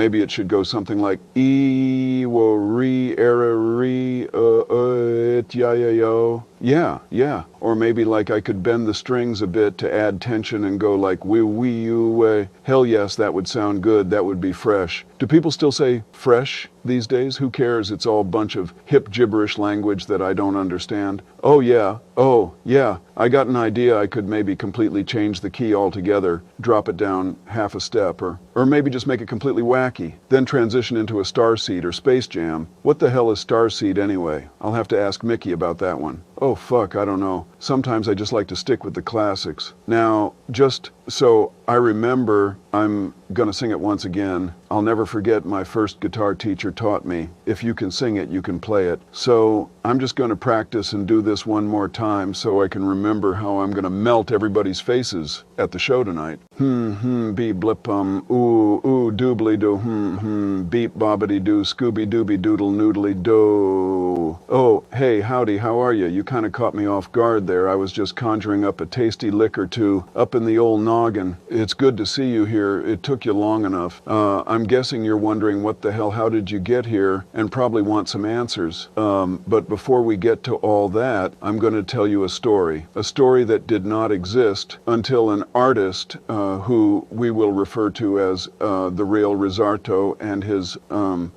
Maybe it should go something like E wo re era re it ya ya yo. Yeah. Or maybe like I could bend the strings a bit to add tension and go like wee you. Hell yes, that would sound good. That would be fresh. Do people still say fresh these days? Who cares? It's all a bunch of hip gibberish language that I don't understand. Oh yeah. I got an idea. I could maybe completely change the key altogether, drop it down half a step, or maybe just make it completely wacky, then transition into a Starseed or Space Jam. What the hell is Starseed anyway? I'll have to ask Mickey about that one. Oh fuck, I don't know. Sometimes I just like to stick with the classics. Now, just so I remember, I'm gonna sing it once again. I'll never forget my first guitar teacher taught me, if you can sing it, you can play it. So I'm just gonna practice and do this one more time so I can remember how I'm gonna melt everybody's faces at the show tonight. Beep blip ooh doobly doo beep bobbity doo scooby dooby doodle noodly doo. Oh, hey, howdy, how are you? You kind of caught me off guard there. I was just conjuring up a tasty lick or two up in the old noggin. It's good to see you here. It took you long enough. I'm guessing you're wondering what the hell, how did you get here, and probably want some answers. But before we get to all that, I'm going to tell you a story that did not exist until an artist who we will refer to as the real Rizzarto and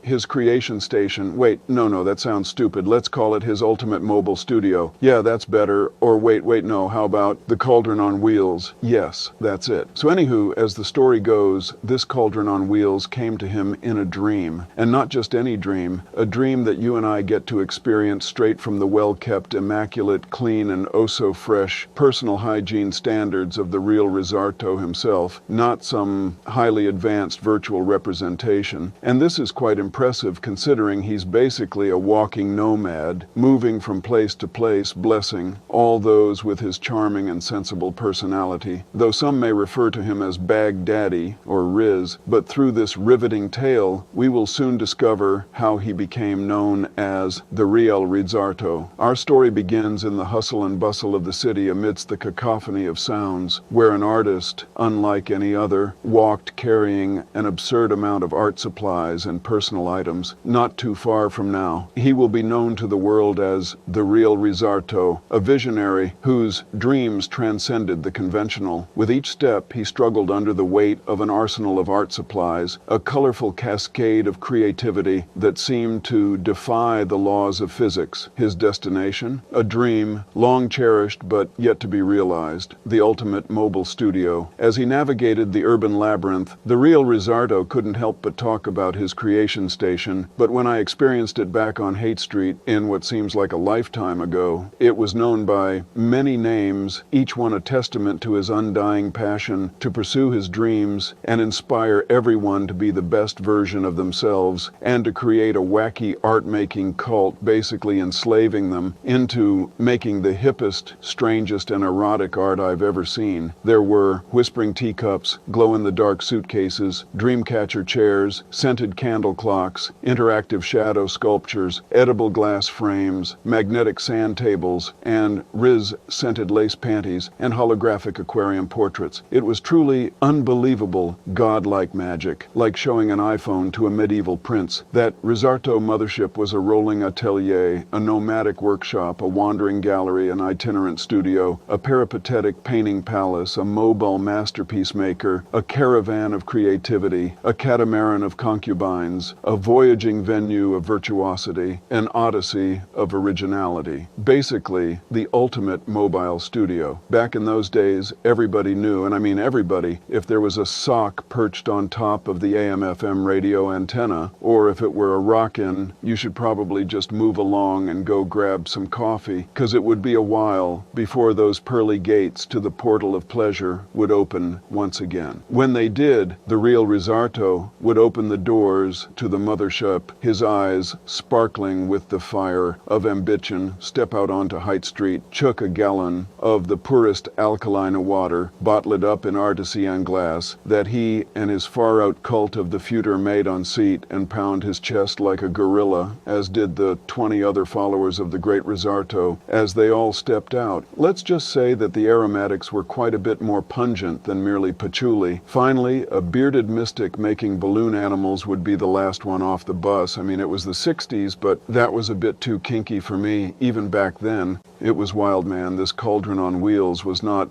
his creation station. Wait, no, that sounds stupid. Let's call it his ultimate mobile studio. Yeah, that's better. Or wait, no, how about the Cauldron on Wheels? Yes, that's it. So anywho, as the story goes, this Cauldron on Wheels came to him in a dream. And not just any dream, a dream that you and I get to experience straight from the well-kept, immaculate, clean, and oh-so-fresh personal hygiene standards of the real Rizzarto himself, not some highly advanced virtual representation. And this is quite impressive considering he's basically a walking nomad, moving from place to place, blessing all those with his charming and sensible personality. Though some may refer to him as Baghdaddy or Riz, but through this riveting tale, we will soon discover how he became known as the real Rizzarto. Our story begins in the hustle and bustle of the city amidst the cacophony of sounds, where an artist, unlike any other, walked carrying an absurd amount of art supplies and personal items. Not too far from now, he will be known to the world as the real Rizzarto, a visionary whose dreams transcended the conventional. With each step, he struggled under the weight of an arsenal of art supplies, a colorful cascade of creativity that seemed to defy the laws of physics. His destination? A dream, long cherished but yet to be realized, the ultimate mobile studio. As he navigated the urban labyrinth, the real Rizzarto couldn't help but talk about his creation station, but when I experienced it back on Haight Street in what seems like a lifetime ago, it was known by many names, each one a testament to his undying passion to pursue his dreams and inspire everyone to be the best version of themselves and to create a wacky art-making cult, basically enslaving them into making the hippest, strangest, and erotic art I've ever seen. There were whispering teacups, glow-in-the-dark suitcases, dreamcatcher chairs, scented candle clocks, interactive shadow sculptures, edible glass frames, magnetic sand tables, and Riz-scented lace panties, and holographic aquarium portraits. It was truly unbelievable, godlike magic, like showing an iPhone to a medieval prince. That Rizzarto mothership was a rolling atelier, a nomadic workshop, a wandering gallery, an itinerant studio, a peripatetic painting palace, a mobile masterpiece maker, a caravan of creativity, a catamaran of concubines, a voyaging venue of virtuosity, an odyssey of originality. Basically, the ultimate mobile studio. Back in those days, everybody knew, and I mean everybody, if there was a sock perched on top of the AM/FM radio antenna, or if it were a rock-in, you should probably just move along and go grab some coffee, because it would be a while before those pearly gates to the portal of pleasure would open once again. When they did, the real Rizzarto would open the doors to the mothership, his eyes sparkling with the fire of ambition, step out onto Haight Street, chug a gallon of the purest alkaline water, bottle it up in artesian glass, that he and his far-out cult of the future made on seat, and pound his chest like a gorilla, as did the 20 other followers of the great Rizzarto, as they all stepped out. Let's just say that the aromatics were quite a bit more pungent than than merely patchouli. Finally, a bearded mystic making balloon animals would be the last one off the bus. I mean, it was the 60s, but that was a bit too kinky for me, even back then. It was wild, man. This cauldron on wheels was not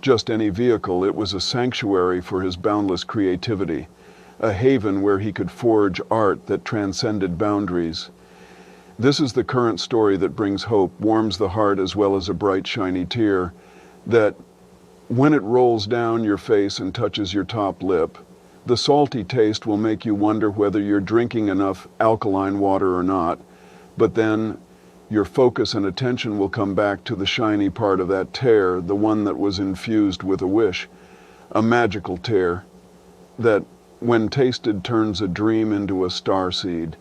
just any vehicle. It was a sanctuary for his boundless creativity, a haven where he could forge art that transcended boundaries. This is the current story that brings hope, warms the heart as well as a bright, shiny tear, that when it rolls down your face and touches your top lip, the salty taste will make you wonder whether you're drinking enough alkaline water or not, but then your focus and attention will come back to the shiny part of that tear, the one that was infused with a wish, a magical tear that, when tasted, turns a dream into a starseed.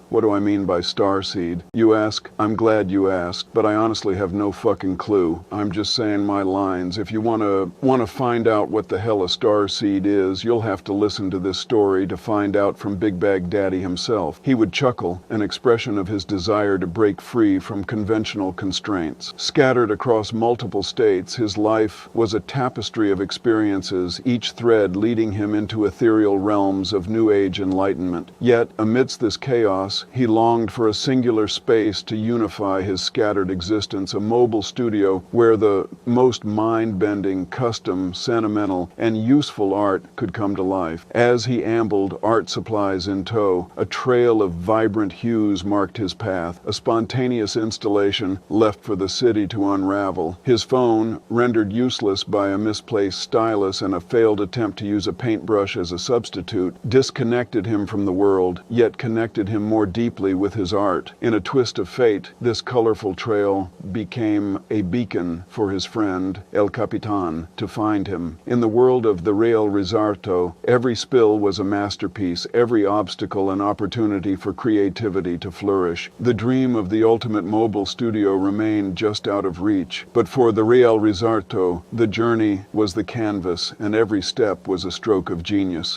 What do I mean by starseed? You ask, I'm glad you asked, but I honestly have no fucking clue. I'm just saying my lines. If you want to find out what the hell a starseed is, you'll have to listen to this story to find out from Big Bag Daddy himself. He would chuckle, an expression of his desire to break free from conventional constraints. Scattered across multiple states, his life was a tapestry of experiences, each thread leading him into ethereal realms of New Age enlightenment. Yet, amidst this chaos, he longed for a singular space to unify his scattered existence, a mobile studio where the most mind-bending, custom, sentimental, and useful art could come to life. As he ambled, art supplies in tow, a trail of vibrant hues marked his path, a spontaneous installation left for the city to unravel. His phone, rendered useless by a misplaced stylus and a failed attempt to use a paintbrush as a substitute, disconnected him from the world, yet connected him more deeply with his art. In a twist of fate, this colorful trail became a beacon for his friend, El Capitan, to find him. In the world of the real Rizzarto, every spill was a masterpiece, every obstacle an opportunity for creativity to flourish. The dream of the ultimate mobile studio remained just out of reach, but for the real Rizzarto, the journey was the canvas, and every step was a stroke of genius.